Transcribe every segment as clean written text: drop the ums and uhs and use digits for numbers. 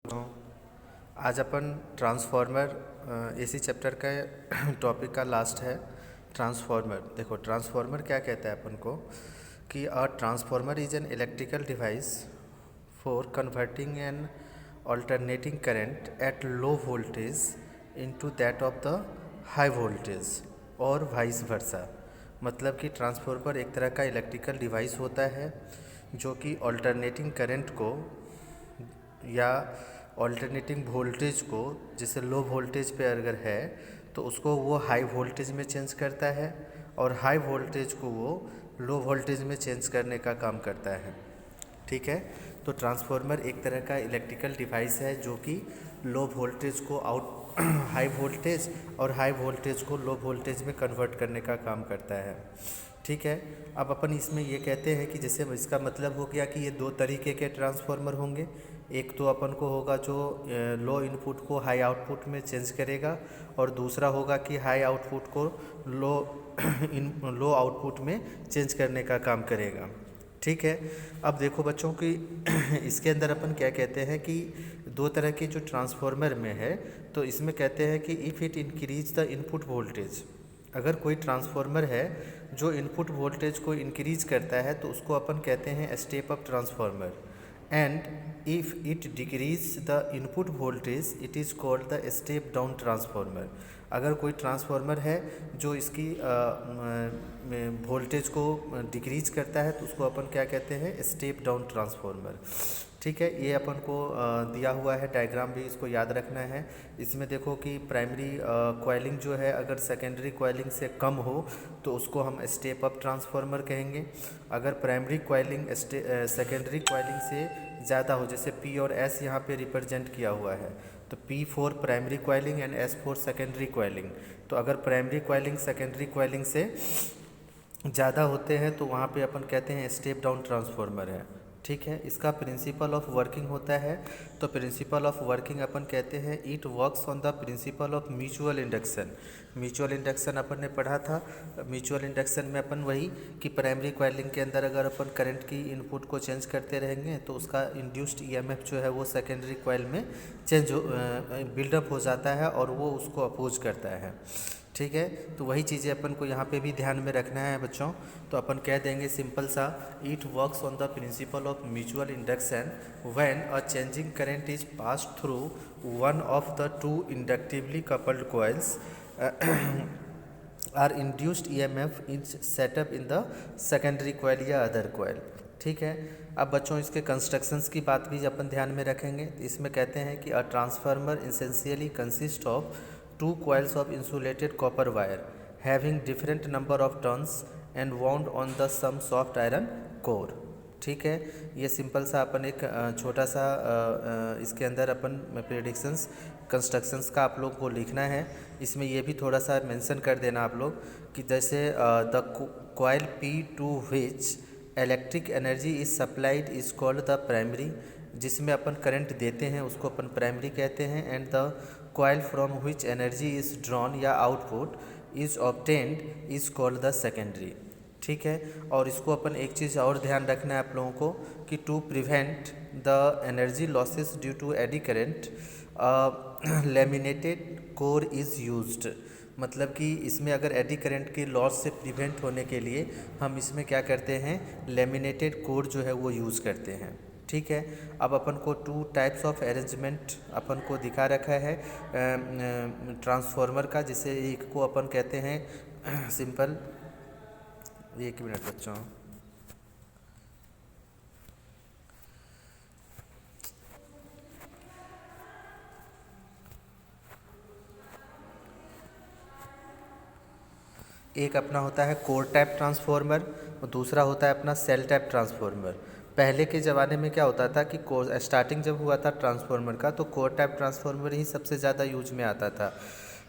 आज अपन ट्रांसफॉर्मर इसी चैप्टर का टॉपिक का लास्ट है। ट्रांसफॉर्मर देखो, ट्रांसफॉर्मर क्या कहता है अपन को कि a transformer is an electrical device for converting an alternating current at low voltage into that of the high voltage और वाइस वर्सा। मतलब कि ट्रांसफॉर्मर एक तरह का इलेक्ट्रिकल डिवाइस होता है जो कि ऑल्टरनेटिंग करंट को या ऑल्टरनेटिंग वोल्टेज को, जैसे लो वोल्टेज पे अगर है तो उसको वो हाई वोल्टेज में चेंज करता है और हाई वोल्टेज को वो लो वोल्टेज में चेंज करने का काम करता है। ठीक है, तो ट्रांसफॉर्मर एक तरह का इलेक्ट्रिकल डिवाइस है जो कि लो वोल्टेज को हाई वोल्टेज और हाई वोल्टेज को लो वोल्टेज में कन्वर्ट करने का काम करता है। ठीक है, अब अपन इसमें ये कहते हैं कि जैसे इसका मतलब हो गया कि ये दो तरीके के ट्रांसफॉर्मर होंगे। एक तो अपन को होगा जो लो इनपुट को हाई आउटपुट में चेंज करेगा और दूसरा होगा कि हाई आउटपुट को लो लो आउटपुट में चेंज करने का काम करेगा। ठीक है, अब देखो बच्चों कि इसके अंदर अपन क्या कहते हैं कि दो तरह के जो ट्रांसफॉर्मर में है, तो इसमें कहते हैं कि if it increase the input voltage, अगर कोई ट्रांसफॉर्मर है जो इनपुट वोल्टेज को इंक्रीज करता है तो उसको अपन कहते हैं step up transformer. And if it decrease the input voltage it is called the step down transformer. अगर कोई ट्रांसफॉर्मर है जो इसकी वोल्टेज को डिक्रीज करता है तो उसको अपन क्या कहते हैं, स्टेप डाउन ट्रांसफॉर्मर। ठीक है, ये अपन को दिया हुआ है, डायग्राम भी इसको याद रखना है। इसमें देखो कि प्राइमरी कॉइलिंग जो है अगर सेकेंडरी कॉइलिंग से कम हो तो उसको हम स्टेप अप ट्रांसफॉर्मर कहेंगे। अगर प्राइमरी कॉइलिंग सेकेंडरी कॉइलिंग से ज़्यादा हो, जैसे P और S यहाँ पे रिप्रेजेंट किया हुआ है, तो P for primary coiling and S for secondary coiling. तो अगर प्राइमरी कॉइलिंग सेकेंडरी कॉइलिंग से ज़्यादा होते हैं तो वहाँ पे अपन कहते हैं स्टेप डाउन ट्रांसफॉर्मर है। ठीक है, इसका प्रिंसिपल ऑफ वर्किंग होता है, तो प्रिंसिपल ऑफ वर्किंग अपन कहते हैं it works on the principle of mutual induction. Mutual induction अपन ने पढ़ा था। म्यूचुअल इंडक्शन में अपन वही कि प्राइमरी कॉइलिंग के अंदर अगर अपन करंट की इनपुट को चेंज करते रहेंगे तो उसका इंड्यूस्ड ईएमएफ जो है वो सेकेंडरी कॉइल में बिल्डअप हो जाता है और वो उसको अपोज करता है। ठीक है, तो वही चीज़ें अपन को यहाँ पे भी ध्यान में रखना है बच्चों। तो अपन कह देंगे सिंपल सा, it works on the principle of mutual induction when a changing current is pass through one of the two inductively coupled coils are induced EMF is set up in the secondary coil या other coil. ठीक है, अब बच्चों इसके constructions की बात भी अपन ध्यान में रखेंगे। इसमें कहते हैं कि a transformer essentially consist of two coils of insulated copper wire having different number of turns and wound on the some soft iron core। ठीक है, ये सिंपल सा अपन एक छोटा सा इसके अंदर अपन प्रेडिक्शंस कंस्ट्रक्शंस का आप लोग को लिखना है। इसमें ये भी थोड़ा सा मेंशन कर देना आप लोग कि जैसे the coil P to which electric energy is supplied is called the primary, जिसमें अपन करंट देते हैं उसको अपन प्राइमरी कहते हैं। And the coil from which energy is drawn या output is obtained is called the secondary. ठीक है, और इसको अपन एक चीज़ और ध्यान रखना है आप लोगों को कि to prevent the energy losses due to eddy current laminated core is used. मतलब कि इसमें अगर एडी करंट के लॉस से प्रिवेंट होने के लिए हम इसमें क्या करते हैं, लेमिनेटेड कोर जो है वो यूज़ करते हैं। ठीक है, अब अपन को टू टाइप्स ऑफ अरेंजमेंट अपन को दिखा रखा है ट्रांसफॉर्मर का, जिसे एक को अपन कहते हैं सिंपल, एक मिनट बच्चों, एक अपना होता है कोर टाइप ट्रांसफॉर्मर और दूसरा होता है अपना सेल टाइप ट्रांसफॉर्मर। पहले के ज़माने में क्या होता था कि कोर स्टार्टिंग जब हुआ था ट्रांसफॉर्मर का तो कोर टाइप ट्रांसफॉर्मर ही सबसे ज़्यादा यूज में आता था।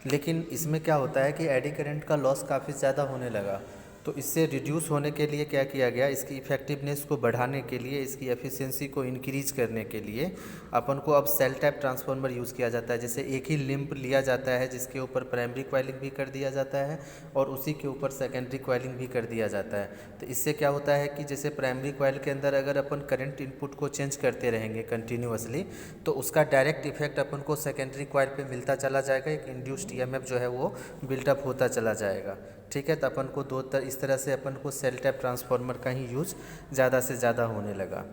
लेकिन इसमें क्या होता है कि एडी करंट का लॉस काफ़ी ज़्यादा होने लगा, तो इससे रिड्यूस होने के लिए क्या किया गया, इसकी इफेक्टिवनेस को बढ़ाने के लिए, इसकी एफिशिएंसी को इंक्रीज करने के लिए अपन को अब सेल टाइप ट्रांसफार्मर यूज़ किया जाता है। जैसे एक ही लिंब लिया जाता है जिसके ऊपर प्राइमरी कॉइलिंग भी कर दिया जाता है और उसी के ऊपर सेकेंडरी कॉइलिंग भी कर दिया जाता है। तो इससे क्या होता है कि जैसे प्राइमरी कॉइल के अंदर अगर अपन करंट इनपुट को चेंज करते रहेंगे कंटिन्यूअसली, तो उसका डायरेक्ट इफेक्ट अपन को सेकेंडरी कॉइल पे मिलता चला जाएगा, एक इंड्यूस्ड ईएमएफ जो है वो बिल्टअप होता चला जाएगा। ठीक है, तो अपन को इस तरह से अपन को सेल टाइप ट्रांसफार्मर का ही यूज ज़्यादा से ज़्यादा होने लगा।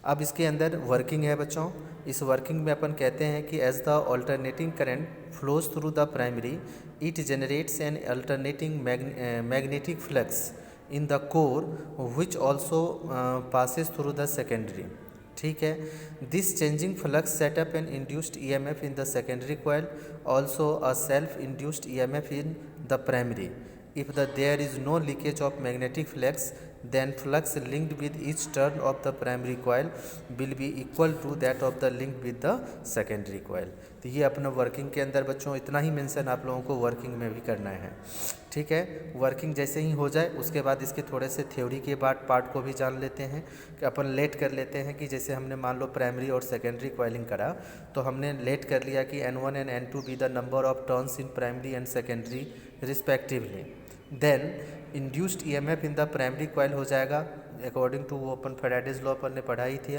अब इसके अंदर वर्किंग है बच्चों। इस वर्किंग में अपन कहते हैं कि as the alternating current flows through the primary, it generates an alternating magnetic flux in the core which also passes through the secondary. ठीक है, this changing flux set up an induced EMF in the secondary coil, also a self induced EMF in the primary. If there is no leakage of magnetic flux, then flux linked with each turn of the primary coil will be equal to that of the linked with the secondary coil। तो ये अपना working के अंदर बच्चों इतना ही mention आप लोगों को वर्किंग में भी करना है। ठीक है, वर्किंग जैसे ही हो जाए उसके बाद इसके थोड़े से थ्योरी के बाद पार्ट को भी जान लेते हैं कि अपन लेट कर लेते हैं कि जैसे हमने मान लो प्राइमरी और सेकेंडरी कॉइलिंग करा, तो हमने लेट कर लिया कि N1 and N2 be the number of turns in primary and secondary respectively. Then induced EMF in the primary coil हो जाएगा अकॉर्डिंग टू वो अपन फेराडेज लॉ अपन ने पढ़ाई थी,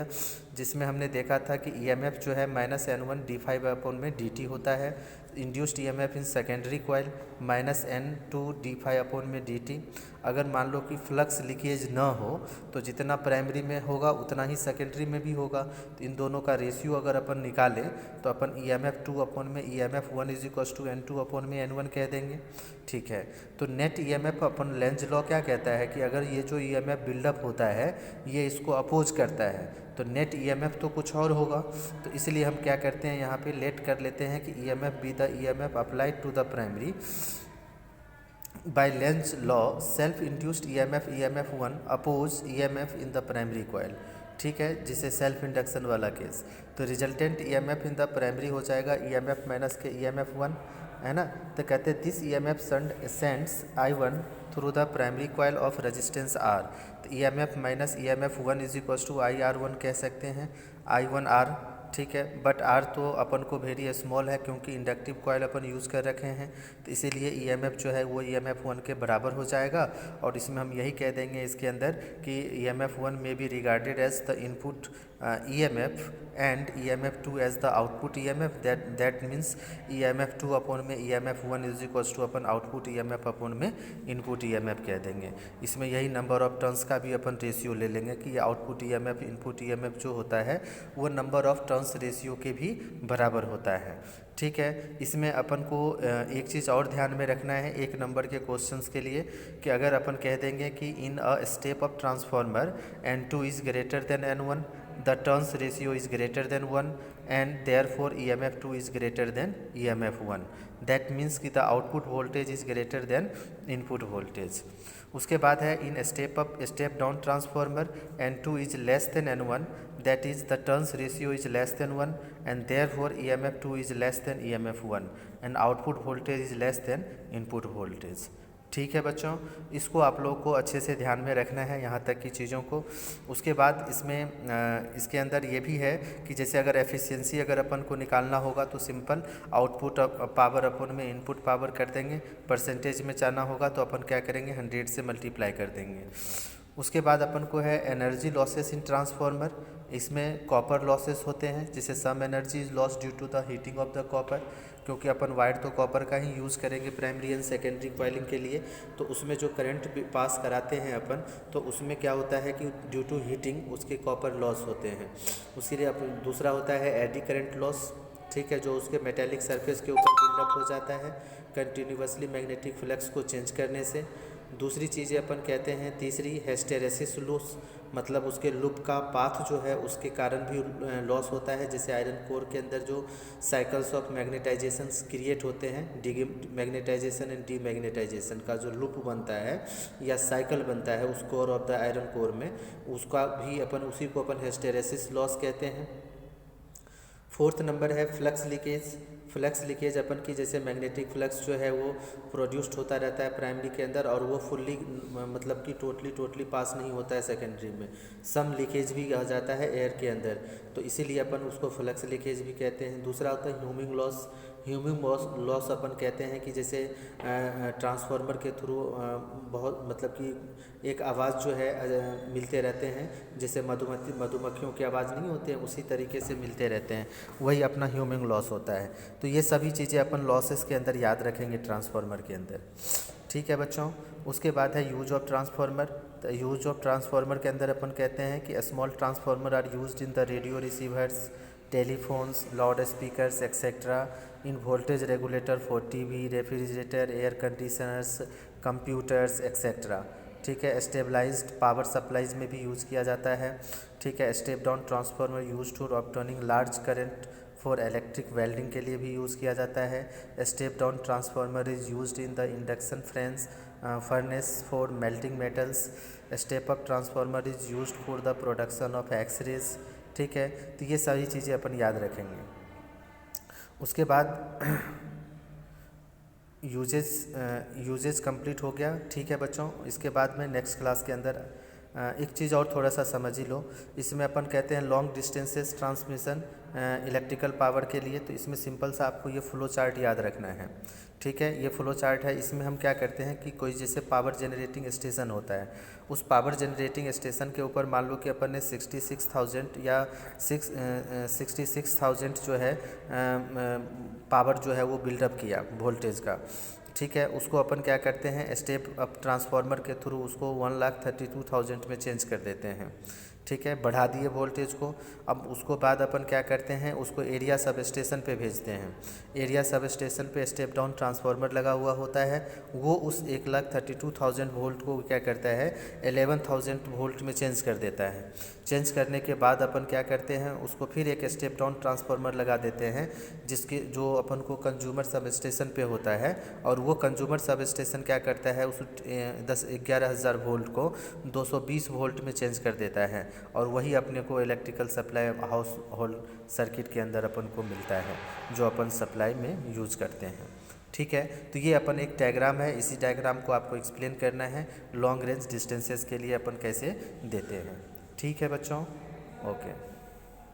जिसमें हमने देखा था कि ईएमएफ जो है -N1 d∅ अपॉन में dt होता है। Induced EMF in secondary coil -N2 d∅ upon में dt। अगर मान लो कि फ्लक्स लीकेज ना हो तो जितना प्राइमरी में होगा उतना ही सेकेंडरी में भी होगा। तो इन दोनों का रेशियो अगर अपन निकालें तो अपन EMF2 अपॉन में EMF1 = N2 अपॉन में N1 कह देंगे। ठीक है, तो नेट EMF अपन लेंज लॉ क्या कहता है कि अगर ये जो EMF बिल्डअप होता है ये इसको अपोज करता है तो नेट EMF तो कुछ और होगा। तो इसलिए हम क्या करते हैं यहाँ पे लेट कर लेते हैं कि EMF be the EMF applied to the primary by Lenz law self induced EMF1 oppose EMF in the primary coil. ठीक है, जिसे सेल्फ इंडक्शन वाला केस। तो resultant EMF in the primary हो जाएगा EMF माइनस के EMF1, है ना। तो कहते हैं this EMF sends I1 through the primary coil of resistance R। तो EMF माइनस EMF1 = IR1 कह सकते हैं, I1R। ठीक है, बट R तो अपन को वेरी स्मॉल है क्योंकि इंडक्टिव कॉइल अपन यूज़ कर रखे हैं, तो इसीलिए EMF जो है वो EMF1 के बराबर हो जाएगा। और इसमें हम यही कह देंगे इसके अंदर कि EMF1 में be regarded as the input EMF and EMF2 as the output EMF। That means EMF2 upon में EMF1 = अपन आउटपुट EMF अपॉन में इनपुट EMF कह देंगे। इसमें यही नंबर ऑफ टर्न्स का भी अपन रेशियो ले लेंगे कि आउटपुट EMF इनपुट EMF जो होता है वो नंबर ऑफ टर्न्स रेशियो के भी बराबर होता है। ठीक है, इसमें अपन को एक चीज़ और ध्यान में रखना है एक नंबर के क्वेश्चंस के लिए कि अगर अपन कह देंगे कि in a step up transformer N2 is greater than N1, the turns ratio is greater than 1 and therefore EMF2 is greater than EMF1। That means कि the output voltage is greater than input voltage. उसके बाद है in step down transformer N2 is less than N1, that is the turns ratio is less than 1 and therefore EMF2 is less than EMF1 and output voltage is less then input voltage. ठीक है बच्चों, इसको आप लोगों को अच्छे से ध्यान में रखना है यहाँ तक की चीज़ों को। उसके बाद इसमें इसके अंदर ये भी है कि जैसे अगर एफिशिएंसी अगर अपन को निकालना होगा तो सिंपल आउटपुट पावर अपन में इनपुट पावर कर देंगे, परसेंटेज में जाना होगा तो अपन क्या करेंगे 100 से मल्टीप्लाई कर देंगे। उसके बाद अपन को है एनर्जी लॉसेस इन ट्रांसफार्मर। इसमें कॉपर लॉसेस होते हैं जिसे some energy is loss due to the heating of the copper, क्योंकि अपन वायर तो कॉपर का ही यूज़ करेंगे प्राइमरी एंड सेकेंडरी कॉइलिंग के लिए। तो उसमें जो करंट पास कराते हैं अपन तो उसमें क्या होता है कि ड्यू टू हीटिंग उसके कॉपर लॉस होते हैं। उसी लिए अपन दूसरा होता है एडी करंट लॉस। ठीक है, जो उसके मेटेलिक सरफेस के ऊपर बिल्डअप हो जाता है कंटिन्यूसली मैग्नेटिक फ्लक्स को चेंज करने से। दूसरी चीज़ें अपन कहते हैं तीसरी हिस्टेरेसिस लॉस, मतलब उसके लूप का पाथ जो है उसके कारण भी लॉस होता है। जैसे आयरन कोर के अंदर जो साइकिल्स ऑफ मैग्नेटाइजेशंस क्रिएट होते हैं, मैग्नेटाइजेशन एंड डीमैग्नेटाइजेशन का जो लूप बनता है या साइकिल बनता है उस core of the iron core में, उसका भी अपन उसी को अपन हिस्टेरेसिस लॉस कहते हैं। फोर्थ नंबर है फ्लक्स लीकेज। फ्लक्स लीकेज अपन की जैसे मैग्नेटिक फ्लक्स जो है वो प्रोड्यूस्ड होता रहता है प्राइमरी के अंदर, और वो फुल्ली मतलब कि टोटली पास नहीं होता है सेकेंडरी में, सम लीकेज भी आ जाता है एयर के अंदर, तो इसीलिए अपन उसको फ्लक्स लीकेज भी कहते हैं। दूसरा होता है ह्यूमिंग लॉस। ह्यूमिंग लॉस अपन कहते हैं कि जैसे ट्रांसफार्मर के थ्रू बहुत मतलब कि एक आवाज़ जो है मिलते रहते हैं, जैसे मधुमक्खियों की आवाज़ नहीं होती है उसी तरीके से मिलते रहते हैं, वही अपना ह्यूमिंग लॉस होता है। तो ये सभी चीज़ें अपन लॉसेस के अंदर याद रखेंगे ट्रांसफार्मर के अंदर। ठीक है बच्चों। उसके बाद है यूज ऑफ ट्रांसफार्मर। तो यूज ऑफ ट्रांसफार्मर के अंदर अपन कहते हैं कि small transformer are used in the radio receivers, telephones, loudspeakers etcetera, in voltage regulator for TV, refrigerator, air conditioners, computers etcetera. ठीक है। स्टेबलाइज्ड पावर सप्लाईज में भी यूज़ किया जाता है। ठीक है। Step down transformer use to obtaining large current for electric welding के लिए भी यूज़ किया जाता है। Step down transformer is used in the induction furnace for melting metals. Step up transformer is used for the production of X-rays. ठीक है। तो ये सारी चीज़ें अपन याद रखेंगे। उसके बाद यूजेज कंप्लीट हो गया। ठीक है बच्चों। इसके बाद में नेक्स्ट क्लास के अंदर एक चीज़ और थोड़ा सा समझ ही लो। इसमें अपन कहते हैं long distances transmission electrical power के लिए, तो इसमें सिंपल सा आपको ये फ्लो चार्ट याद रखना है। ठीक है। ये फ्लो चार्ट है। इसमें हम क्या करते हैं कि कोई जैसे पावर जनरेटिंग स्टेशन होता है, उस पावर जनरेटिंग स्टेशन के ऊपर मान लो कि अपन ने 66,000 या 66,000 जो है पावर जो है वो बिल्डअप किया वोल्टेज का। ठीक है। उसको अपन क्या करते हैं, स्टेप अप ट्रांसफार्मर के थ्रू उसको 1,32,000 में चेंज कर देते हैं। ठीक है। बढ़ा दिए वोल्टेज को। अब उसको बाद अपन क्या करते हैं, उसको एरिया सब स्टेशन पे भेजते हैं। एरिया सब स्टेशन पे स्टेप डाउन ट्रांसफार्मर लगा हुआ होता है, वो उस 1,32,000 वोल्ट को क्या करता है 11,000 वोल्ट में चेंज कर देता है। चेंज करने के बाद अपन क्या करते हैं, उसको फिर एक स्टेप डाउन ट्रांसफार्मर लगा देते हैं, जिसके जो अपन को कंज्यूमर सब स्टेशन पे होता है, और वो कंज्यूमर सब स्टेशन क्या करता है उस 11,000 वोल्ट को 220 वोल्ट में चेंज कर देता है, और वही अपने को electrical supply house hold circuit के अंदर अपन को मिलता है, जो अपन सप्लाई में यूज करते हैं। ठीक है। तो ये अपन एक डायग्राम है, इसी डायग्राम को आपको एक्सप्लेन करना है लॉन्ग रेंज डिस्टेंसेस के लिए अपन कैसे देते हैं। ठीक है बच्चों। ओके।